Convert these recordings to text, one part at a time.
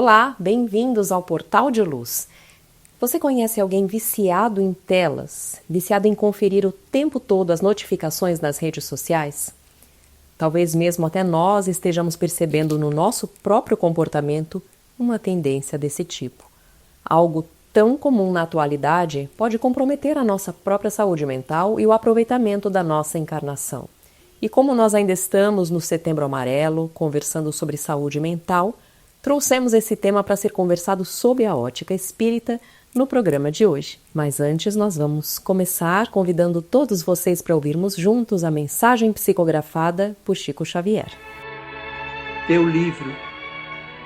Olá, bem-vindos ao Portal de Luz. Você conhece alguém viciado em telas, viciado em conferir o tempo todo as notificações nas redes sociais? Talvez mesmo até nós estejamos percebendo no nosso próprio comportamento uma tendência desse tipo. Algo tão comum na atualidade pode comprometer a nossa própria saúde mental e o aproveitamento da nossa encarnação. E como nós ainda estamos no Setembro Amarelo, conversando sobre saúde mental, trouxemos esse tema para ser conversado sob a ótica espírita no programa de hoje. Mas antes nós vamos começar convidando todos vocês para ouvirmos juntos a mensagem psicografada por Chico Xavier. Teu livro,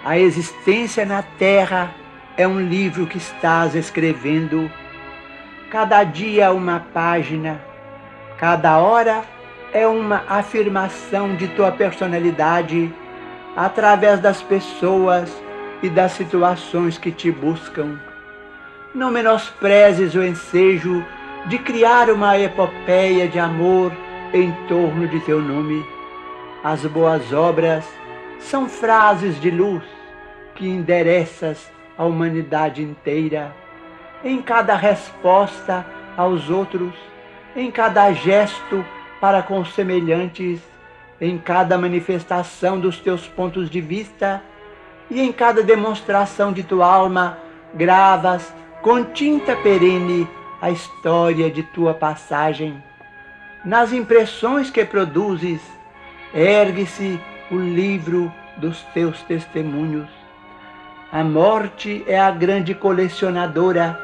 A Existência na Terra, é um livro que estás escrevendo. Cada dia uma página, cada hora é uma afirmação de tua personalidade, através das pessoas e das situações que te buscam. Não menosprezes o ensejo de criar uma epopeia de amor em torno de teu nome. As boas obras são frases de luz que endereças à humanidade inteira. Em cada resposta aos outros, em cada gesto para com os semelhantes, em cada manifestação dos teus pontos de vista e em cada demonstração de tua alma, gravas com tinta perene a história de tua passagem. Nas impressões que produzes, ergue-se o livro dos teus testemunhos. A morte é a grande colecionadora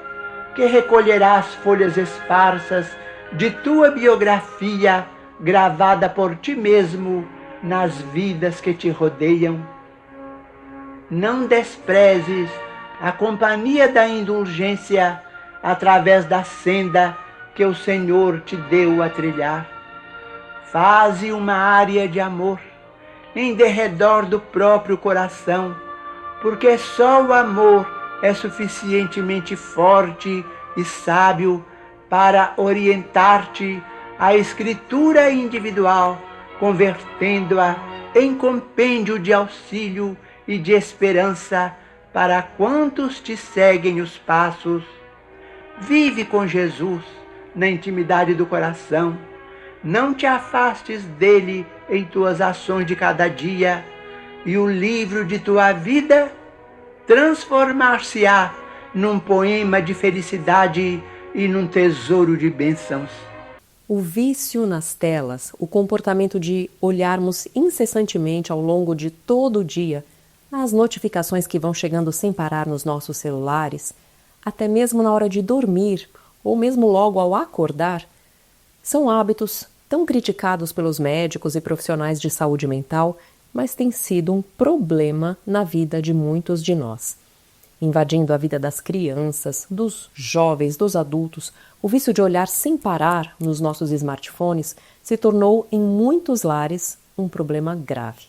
que recolherá as folhas esparsas de tua biografia, gravada por ti mesmo nas vidas que te rodeiam. Não desprezes a companhia da indulgência através da senda que o Senhor te deu a trilhar. Faze uma área de amor em derredor do próprio coração, porque só o amor é suficientemente forte e sábio para orientar-te a escritura individual, convertendo-a em compêndio de auxílio e de esperança para quantos te seguem os passos. Vive com Jesus na intimidade do coração. Não te afastes dele em tuas ações de cada dia, e o livro de tua vida transformar-se-á num poema de felicidade e num tesouro de bênçãos. O vício nas telas, o comportamento de olharmos incessantemente ao longo de todo o dia as notificações que vão chegando sem parar nos nossos celulares, até mesmo na hora de dormir ou mesmo logo ao acordar, são hábitos tão criticados pelos médicos e profissionais de saúde mental, mas têm sido um problema na vida de muitos de nós. Invadindo a vida das crianças, dos jovens, dos adultos, o vício de olhar sem parar nos nossos smartphones se tornou, em muitos lares, um problema grave.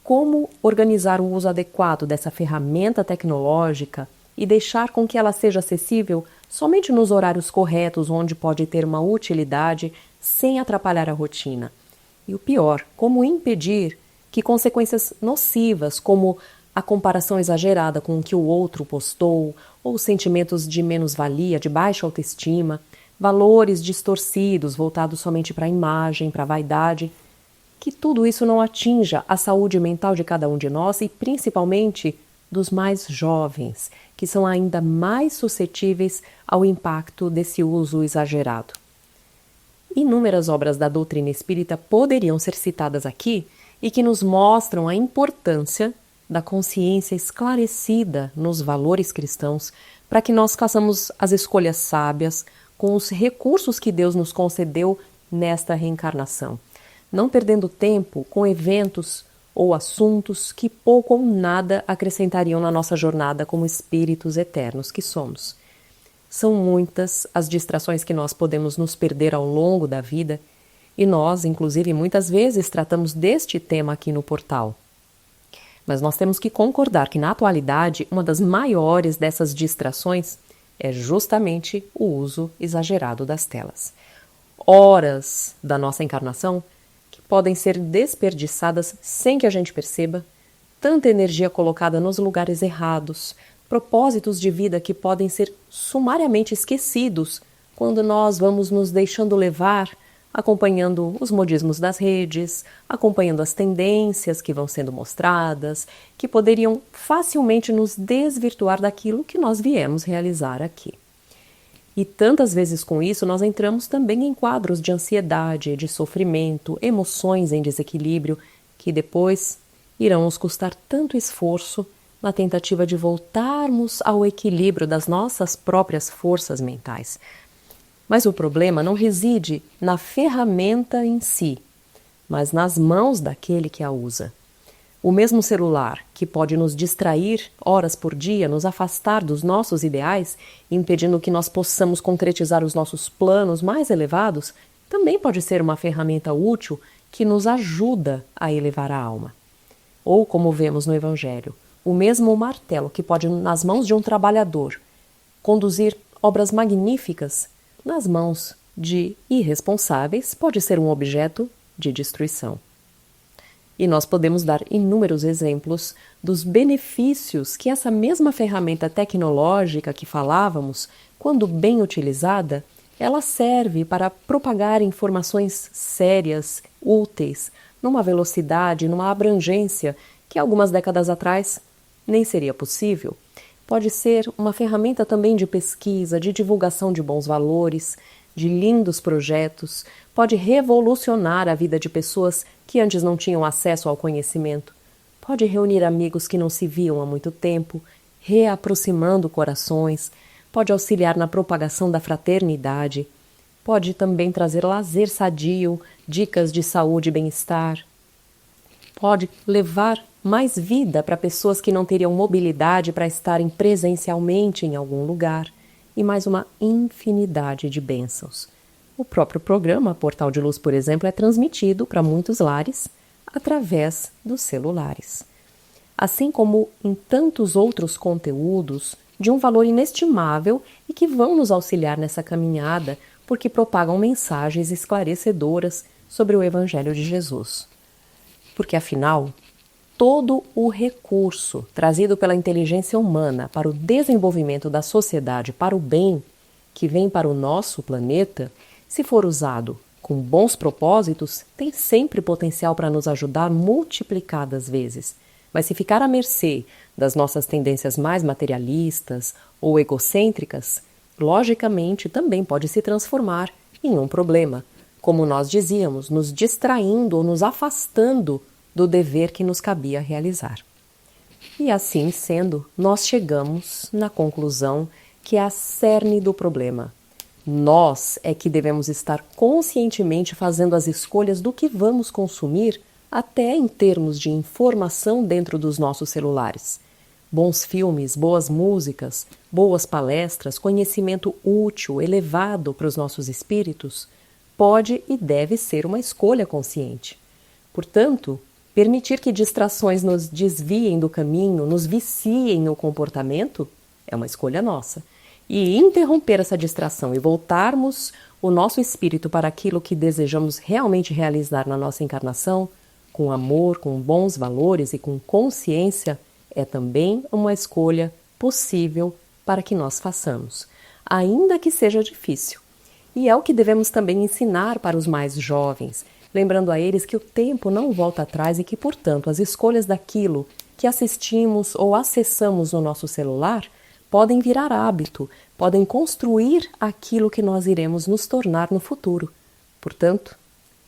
Como organizar o uso adequado dessa ferramenta tecnológica e deixar com que ela seja acessível somente nos horários corretos, onde pode ter uma utilidade, sem atrapalhar a rotina? E o pior, como impedir que consequências nocivas, como a comparação exagerada com o que o outro postou, ou sentimentos de menos-valia, de baixa autoestima, valores distorcidos voltados somente para a imagem, para a vaidade, que tudo isso não atinja a saúde mental de cada um de nós e principalmente dos mais jovens, que são ainda mais suscetíveis ao impacto desse uso exagerado. Inúmeras obras da doutrina espírita poderiam ser citadas aqui e que nos mostram a importância da consciência esclarecida nos valores cristãos, para que nós façamos as escolhas sábias com os recursos que Deus nos concedeu nesta reencarnação, não perdendo tempo com eventos ou assuntos que pouco ou nada acrescentariam na nossa jornada como espíritos eternos que somos. São muitas as distrações que nós podemos nos perder ao longo da vida, e nós, inclusive, muitas vezes tratamos deste tema aqui no portal. Mas nós temos que concordar que, na atualidade, uma das maiores dessas distrações é justamente o uso exagerado das telas. Horas da nossa encarnação que podem ser desperdiçadas sem que a gente perceba, tanta energia colocada nos lugares errados, propósitos de vida que podem ser sumariamente esquecidos quando nós vamos nos deixando levar, acompanhando os modismos das redes, acompanhando as tendências que vão sendo mostradas, que poderiam facilmente nos desvirtuar daquilo que nós viemos realizar aqui. E tantas vezes com isso nós entramos também em quadros de ansiedade, de sofrimento, emoções em desequilíbrio, que depois irão nos custar tanto esforço na tentativa de voltarmos ao equilíbrio das nossas próprias forças mentais. Mas o problema não reside na ferramenta em si, mas nas mãos daquele que a usa. O mesmo celular, que pode nos distrair horas por dia, nos afastar dos nossos ideais, impedindo que nós possamos concretizar os nossos planos mais elevados, também pode ser uma ferramenta útil que nos ajuda a elevar a alma. Ou, como vemos no Evangelho, o mesmo martelo que pode, nas mãos de um trabalhador, conduzir obras magníficas, nas mãos de irresponsáveis, pode ser um objeto de destruição. E nós podemos dar inúmeros exemplos dos benefícios que essa mesma ferramenta tecnológica que falávamos, quando bem utilizada, ela serve para propagar informações sérias, úteis, numa velocidade, numa abrangência que algumas décadas atrás nem seria possível. Pode ser uma ferramenta também de pesquisa, de divulgação de bons valores, de lindos projetos, pode revolucionar a vida de pessoas que antes não tinham acesso ao conhecimento, pode reunir amigos que não se viam há muito tempo, reaproximando corações, pode auxiliar na propagação da fraternidade, pode também trazer lazer sadio, dicas de saúde e bem-estar, pode levar mais vida para pessoas que não teriam mobilidade para estarem presencialmente em algum lugar, e mais uma infinidade de bênçãos. O próprio programa Portal de Luz, por exemplo, é transmitido para muitos lares através dos celulares. Assim como em tantos outros conteúdos de um valor inestimável e que vão nos auxiliar nessa caminhada porque propagam mensagens esclarecedoras sobre o Evangelho de Jesus. Porque, afinal, todo o recurso trazido pela inteligência humana para o desenvolvimento da sociedade, para o bem, que vem para o nosso planeta, se for usado com bons propósitos, tem sempre potencial para nos ajudar multiplicadas vezes. Mas se ficar à mercê das nossas tendências mais materialistas ou egocêntricas, logicamente também pode se transformar em um problema, como nós dizíamos, nos distraindo ou nos afastando do dever que nos cabia realizar. E assim sendo, nós chegamos na conclusão que é a cerne do problema. Nós é que devemos estar conscientemente fazendo as escolhas do que vamos consumir, até em termos de informação dentro dos nossos celulares. Bons filmes, boas músicas, boas palestras, conhecimento útil, elevado para os nossos espíritos, pode e deve ser uma escolha consciente. Portanto, permitir que distrações nos desviem do caminho, nos viciem no comportamento, é uma escolha nossa. E interromper essa distração e voltarmos o nosso espírito para aquilo que desejamos realmente realizar na nossa encarnação, com amor, com bons valores e com consciência, é também uma escolha possível para que nós façamos, ainda que seja difícil. E é o que devemos também ensinar para os mais jovens, lembrando a eles que o tempo não volta atrás e que, portanto, as escolhas daquilo que assistimos ou acessamos no nosso celular podem virar hábito, podem construir aquilo que nós iremos nos tornar no futuro. Portanto,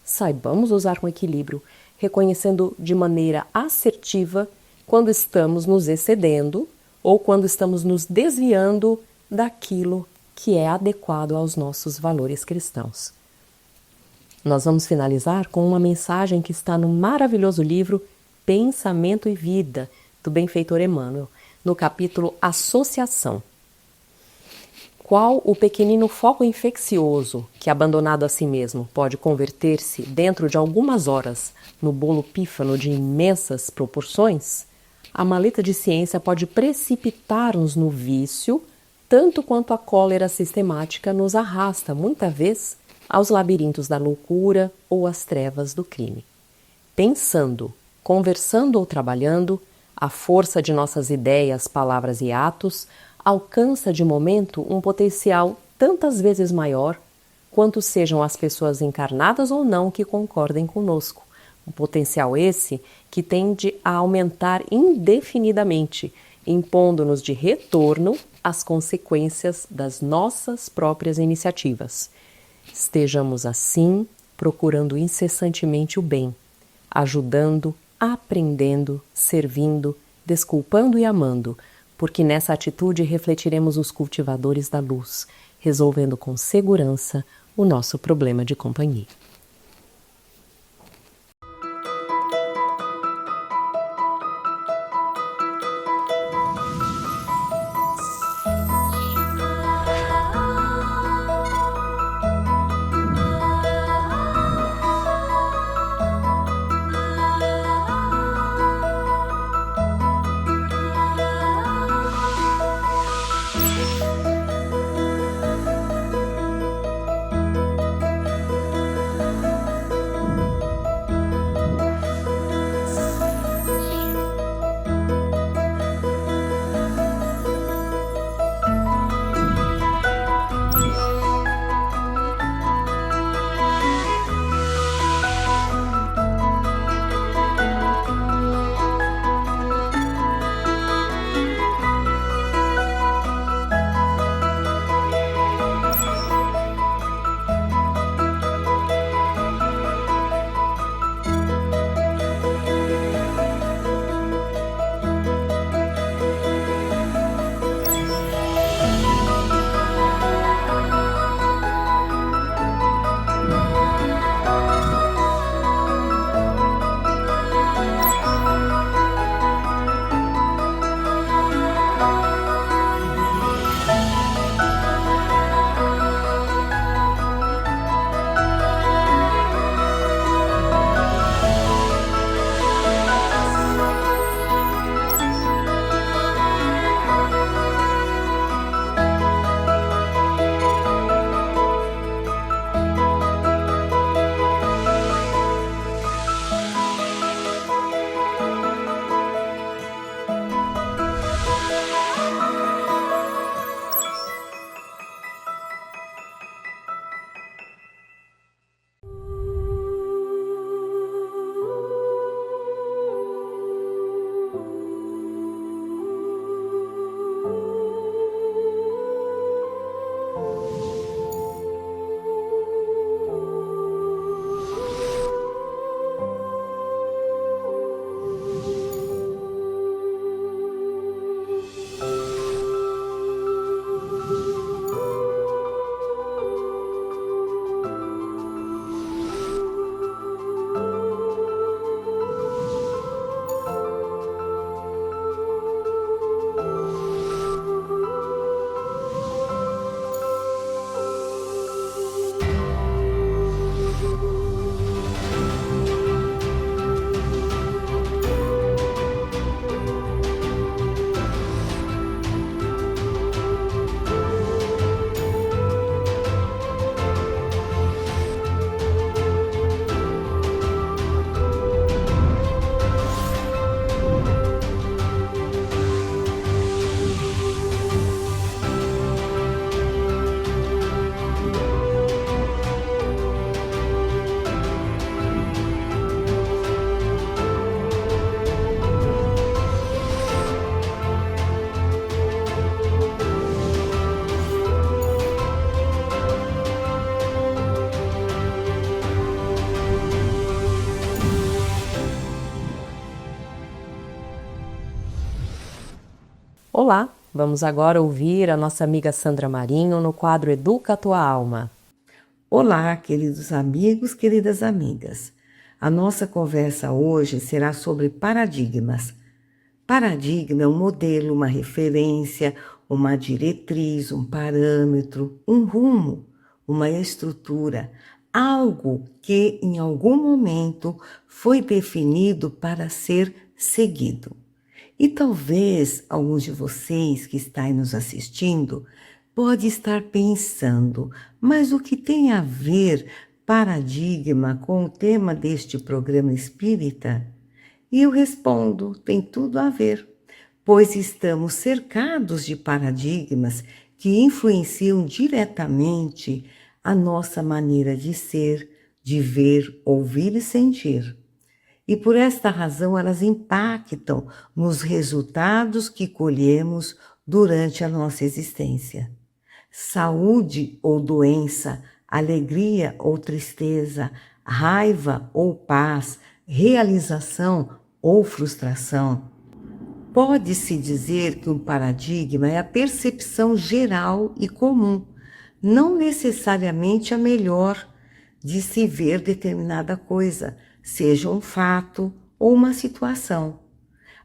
saibamos usar com equilíbrio, reconhecendo de maneira assertiva quando estamos nos excedendo ou quando estamos nos desviando daquilo que é adequado aos nossos valores cristãos. Nós vamos finalizar com uma mensagem que está no maravilhoso livro Pensamento e Vida, do benfeitor Emmanuel, no capítulo Associação. Qual o pequenino foco infeccioso que, abandonado a si mesmo, pode converter-se, dentro de algumas horas, no bolo pífano de imensas proporções, a maleta de ciência pode precipitar-nos no vício, tanto quanto a cólera sistemática nos arrasta, muita vez, aos labirintos da loucura ou às trevas do crime. Pensando, conversando ou trabalhando, a força de nossas ideias, palavras e atos alcança de momento um potencial tantas vezes maior quanto sejam as pessoas encarnadas ou não que concordem conosco. Um potencial esse que tende a aumentar indefinidamente, impondo-nos de retorno as consequências das nossas próprias iniciativas. Estejamos assim procurando incessantemente o bem, ajudando, aprendendo, servindo, desculpando e amando, porque nessa atitude refletiremos os cultivadores da luz, resolvendo com segurança o nosso problema de companhia. Olá, Vamos agora ouvir a nossa amiga Sandra Marinho no quadro Educa a Tua Alma. Olá, queridos amigos, queridas amigas. A nossa conversa hoje será sobre paradigmas. Paradigma é um modelo, uma referência, uma diretriz, um parâmetro, um rumo, uma estrutura, algo que em algum momento foi definido para ser seguido. E talvez alguns de vocês que estão nos assistindo pode estar pensando, mas o que tem a ver paradigma com o tema deste programa espírita? E eu respondo, tem tudo a ver, pois estamos cercados de paradigmas que influenciam diretamente a nossa maneira de ser, de ver, ouvir e sentir. E por esta razão elas impactam nos resultados que colhemos durante a nossa existência. Saúde ou doença, alegria ou tristeza, raiva ou paz, realização ou frustração. Pode-se dizer que um paradigma é a percepção geral e comum, não necessariamente a melhor de se ver determinada coisa, seja um fato ou uma situação.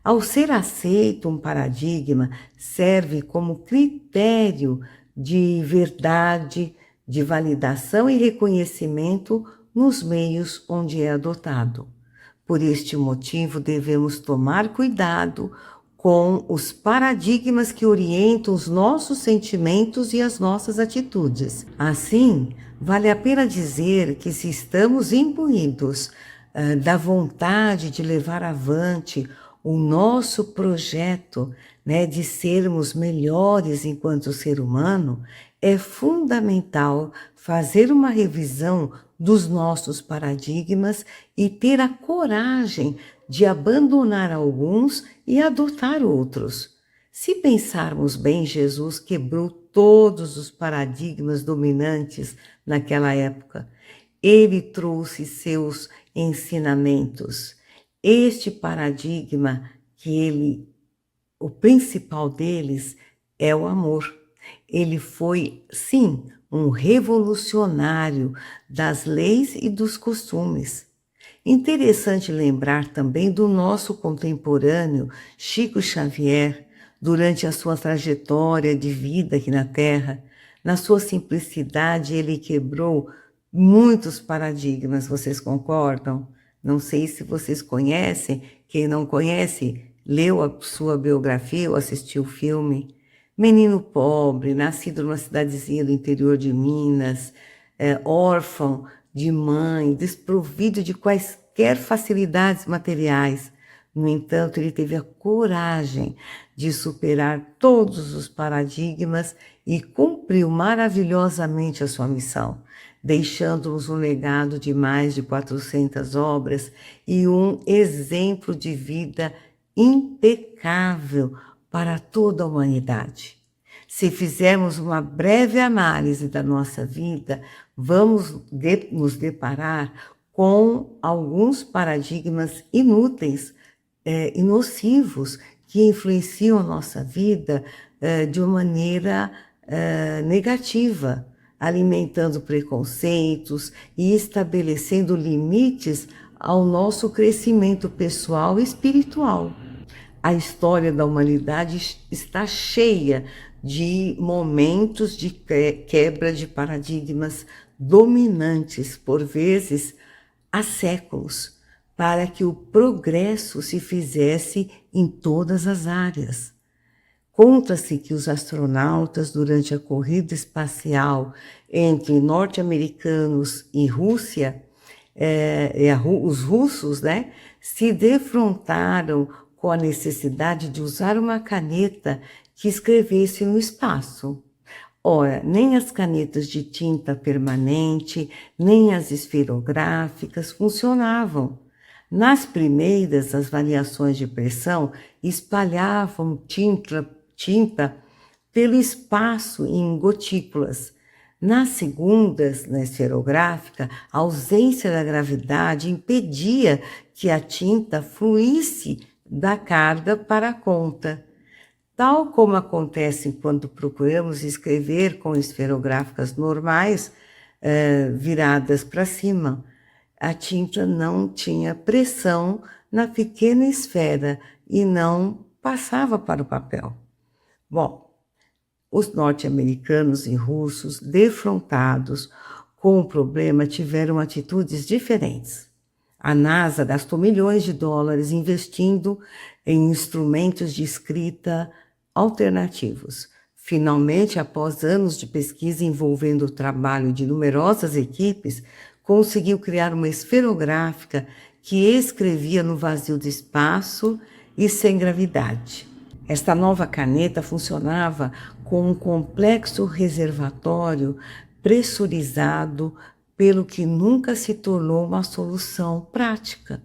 Ao ser aceito, um paradigma serve como critério de verdade, de validação e reconhecimento nos meios onde é adotado. Por este motivo, devemos tomar cuidado com os paradigmas que orientam os nossos sentimentos e as nossas atitudes. Assim, vale a pena dizer que se estamos imbuídos da vontade de levar avante o nosso projeto, de sermos melhores enquanto ser humano, é fundamental fazer uma revisão dos nossos paradigmas e ter a coragem de abandonar alguns e adotar outros. Se pensarmos bem, Jesus quebrou todos os paradigmas dominantes naquela época. Ele trouxe seus ensinamentos. Este paradigma o principal deles é o amor. Ele foi, sim, um revolucionário das leis e dos costumes. Interessante lembrar também do nosso contemporâneo Chico Xavier, durante a sua trajetória de vida aqui na Terra. Na sua simplicidade, ele quebrou muitos paradigmas, vocês concordam? Não sei se vocês conhecem, quem não conhece, leu a sua biografia ou assistiu o filme. Menino pobre, nascido numa cidadezinha do interior de Minas, órfão de mãe, desprovido de quaisquer facilidades materiais. No entanto, ele teve a coragem de superar todos os paradigmas e cumpriu maravilhosamente a sua missão, deixando-nos um legado de mais de 400 obras e um exemplo de vida impecável para toda a humanidade. Se fizermos uma breve análise da nossa vida, vamos nos deparar com alguns paradigmas inúteis e nocivos que influenciam a nossa vida de uma maneira negativa, alimentando preconceitos e estabelecendo limites ao nosso crescimento pessoal e espiritual. A história da humanidade está cheia de momentos de quebra de paradigmas dominantes, por vezes há séculos, para que o progresso se fizesse em todas as áreas. Conta-se que os astronautas, durante a corrida espacial entre norte-americanos e Rússia, os russos, se defrontaram com a necessidade de usar uma caneta que escrevesse no espaço. Ora, nem as canetas de tinta permanente, nem as esferográficas funcionavam. Nas primeiras, as variações de pressão espalhavam tinta pelo espaço em gotículas. Nas segundas, na esferográfica, a ausência da gravidade impedia que a tinta fluísse da carga para a conta. Tal como acontece quando procuramos escrever com esferográficas normais, viradas para cima, a tinta não tinha pressão na pequena esfera e não passava para o papel. Bom, os norte-americanos e russos, defrontados com o problema, tiveram atitudes diferentes. A NASA gastou milhões de dólares investindo em instrumentos de escrita alternativos. Finalmente, após anos de pesquisa envolvendo o trabalho de numerosas equipes, conseguiu criar uma esferográfica que escrevia no vazio do espaço e sem gravidade. Esta nova caneta funcionava com um complexo reservatório pressurizado, pelo que nunca se tornou uma solução prática.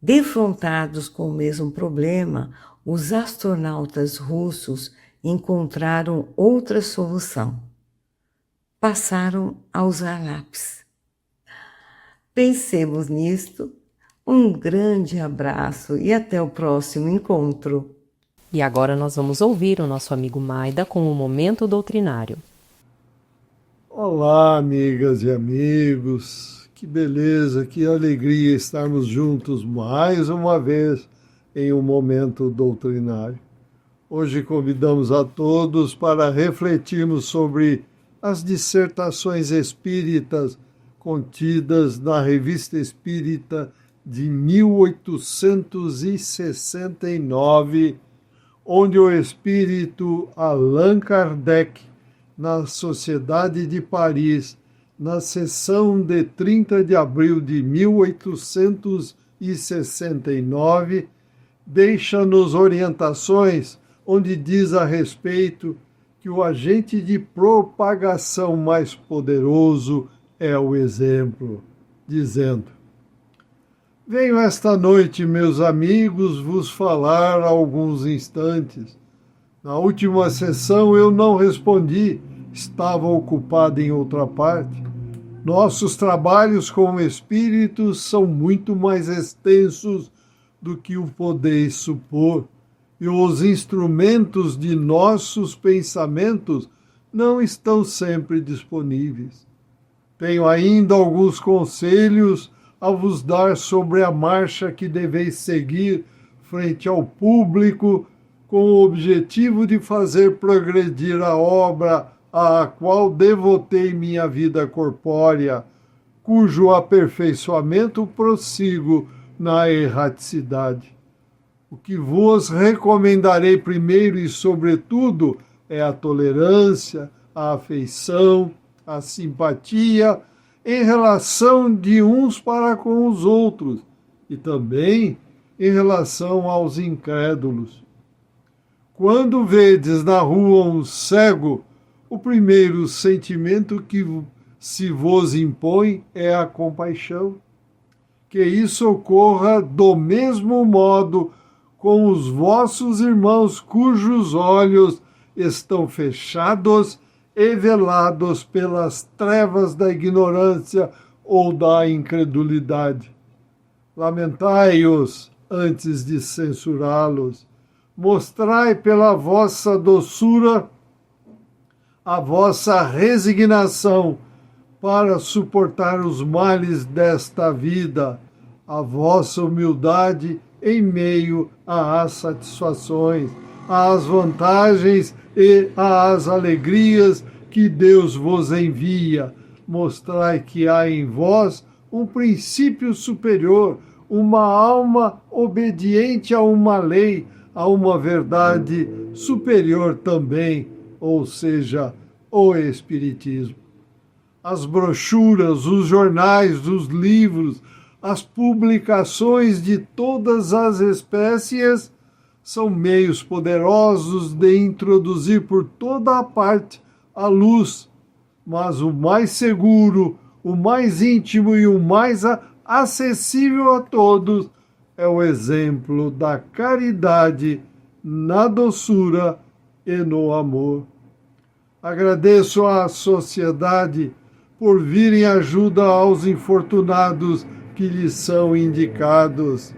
Defrontados com o mesmo problema, os astronautas russos encontraram outra solução. Passaram a usar lápis. Pensemos nisto. Um grande abraço e até o próximo encontro. E agora nós vamos ouvir o nosso amigo Maida com o Momento Doutrinário. Olá, amigas e amigos. Que beleza, que alegria estarmos juntos mais uma vez em um Momento Doutrinário. Hoje convidamos a todos para refletirmos sobre as dissertações espíritas contidas na Revista Espírita de 1869, onde o espírito Allan Kardec, na Sociedade de Paris, na sessão de 30 de abril de 1869, deixa-nos orientações onde diz a respeito que o agente de propagação mais poderoso é o exemplo, dizendo: venho esta noite, meus amigos, vos falar alguns instantes. Na última sessão eu não respondi, estava ocupado em outra parte. Nossos trabalhos como espíritos são muito mais extensos do que o podeis supor, e os instrumentos de nossos pensamentos não estão sempre disponíveis. Tenho ainda alguns conselhos a vos dar sobre a marcha que deveis seguir frente ao público, com o objetivo de fazer progredir a obra à qual devotei minha vida corpórea, cujo aperfeiçoamento prossigo na erraticidade. O que vos recomendarei primeiro e sobretudo é a tolerância, a afeição, a simpatia em relação de uns para com os outros e também em relação aos incrédulos. Quando vedes na rua um cego, o primeiro sentimento que se vos impõe é a compaixão. Que isso ocorra do mesmo modo com os vossos irmãos cujos olhos estão fechados e velados pelas trevas da ignorância ou da incredulidade. Lamentai-os antes de censurá-los. Mostrai pela vossa doçura a vossa resignação para suportar os males desta vida, a vossa humildade em meio às satisfações, às vantagens e às alegrias que Deus vos envia. Mostrai que há em vós um princípio superior, uma alma obediente a uma lei, a uma verdade superior também, ou seja, o Espiritismo. As brochuras, os jornais, os livros, as publicações de todas as espécies são meios poderosos de introduzir por toda a parte a luz, mas o mais seguro, o mais íntimo e o mais acessível a todos é o exemplo da caridade na doçura e no amor. Agradeço à sociedade por vir em ajuda aos infortunados que lhes são indicados.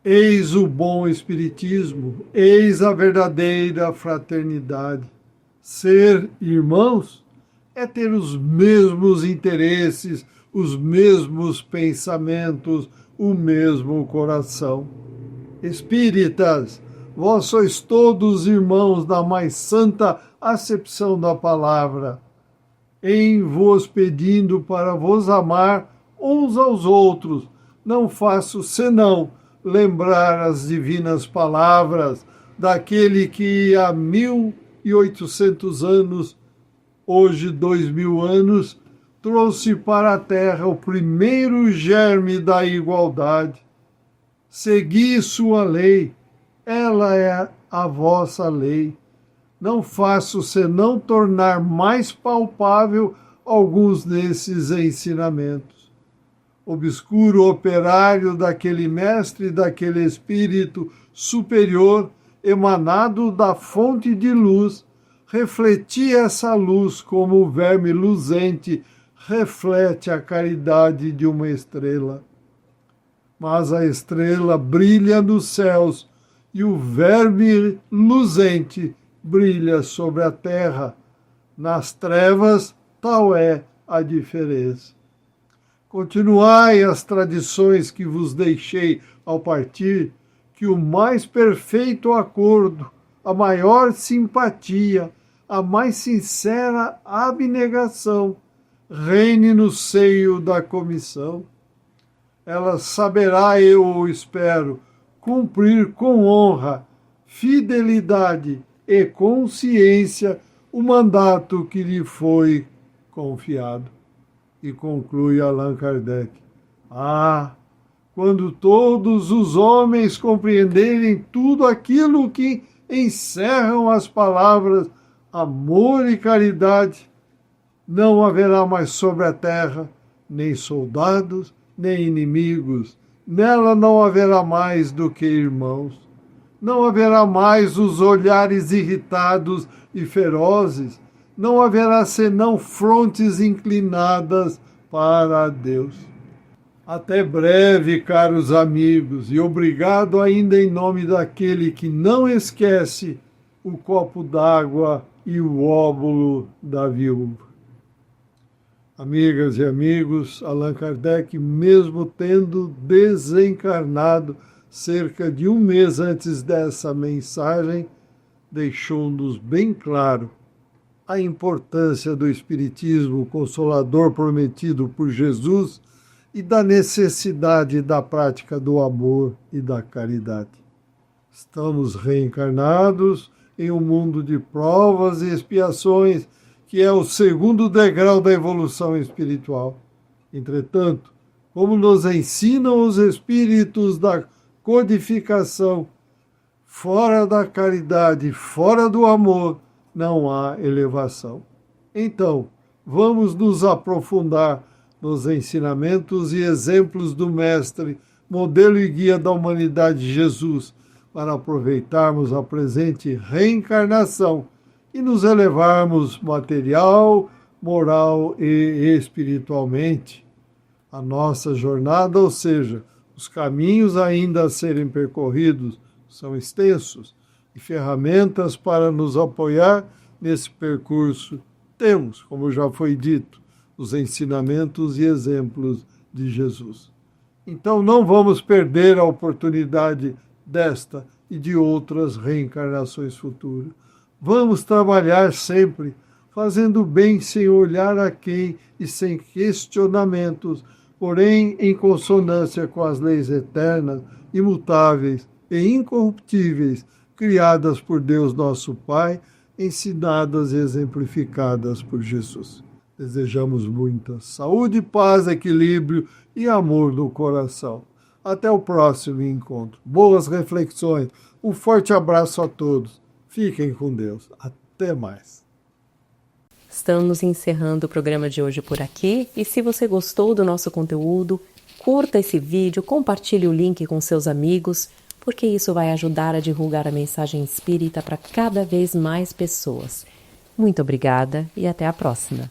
Eis o bom espiritismo, eis a verdadeira fraternidade. Ser irmãos é ter os mesmos interesses, os mesmos pensamentos, o mesmo coração. Espíritas, vós sois todos irmãos na mais santa acepção da palavra, em vos pedindo para vos amar uns aos outros, não faço senão lembrar as divinas palavras daquele que há 1800 anos, hoje 2000 anos, trouxe para a terra o primeiro germe da igualdade. Segui sua lei, ela é a vossa lei. Não faço senão tornar mais palpável alguns desses ensinamentos. Obscuro operário daquele mestre, daquele espírito superior, emanado da fonte de luz, refletia essa luz como o verme luzente reflete a caridade de uma estrela. Mas a estrela brilha nos céus e o verme luzente brilha sobre a terra. Nas trevas, tal é a diferença. Continuai as tradições que vos deixei ao partir, que o mais perfeito acordo, a maior simpatia, a mais sincera abnegação reine no seio da comissão. Ela saberá, eu espero, cumprir com honra, fidelidade e consciência o mandato que lhe foi confiado. E conclui Allan Kardec: quando todos os homens compreenderem tudo aquilo que encerram as palavras amor e caridade, não haverá mais sobre a terra nem soldados, nem inimigos. Nela não haverá mais do que irmãos. Não haverá mais os olhares irritados e ferozes. Não haverá senão frontes inclinadas para Deus. Até breve, caros amigos, e obrigado ainda em nome daquele que não esquece o copo d'água e o óbolo da viúva. Amigas e amigos, Allan Kardec, mesmo tendo desencarnado cerca de um mês antes dessa mensagem, deixou-nos bem claro a importância do Espiritismo consolador prometido por Jesus e da necessidade da prática do amor e da caridade. Estamos reencarnados em um mundo de provas e expiações, que é o segundo degrau da evolução espiritual. Entretanto, como nos ensinam os espíritos da codificação, fora da caridade, fora do amor, não há elevação. Então, vamos nos aprofundar nos ensinamentos e exemplos do Mestre, modelo e guia da humanidade Jesus, para aproveitarmos a presente reencarnação e nos elevarmos material, moral e espiritualmente. A nossa jornada, ou seja, os caminhos ainda a serem percorridos, são extensos, e ferramentas para nos apoiar nesse percurso temos, como já foi dito, os ensinamentos e exemplos de Jesus. Então não vamos perder a oportunidade desta e de outras reencarnações futuras. Vamos trabalhar sempre, fazendo bem sem olhar a quem e sem questionamentos, porém em consonância com as leis eternas, imutáveis e incorruptíveis, criadas por Deus nosso Pai, ensinadas e exemplificadas por Jesus. Desejamos muita saúde, paz, equilíbrio e amor no coração. Até o próximo encontro. Boas reflexões. Um forte abraço a todos. Fiquem com Deus. Até mais. Estamos encerrando o programa de hoje por aqui. E se você gostou do nosso conteúdo, curta esse vídeo, compartilhe o link com seus amigos, porque isso vai ajudar a divulgar a mensagem espírita para cada vez mais pessoas. Muito obrigada e até a próxima.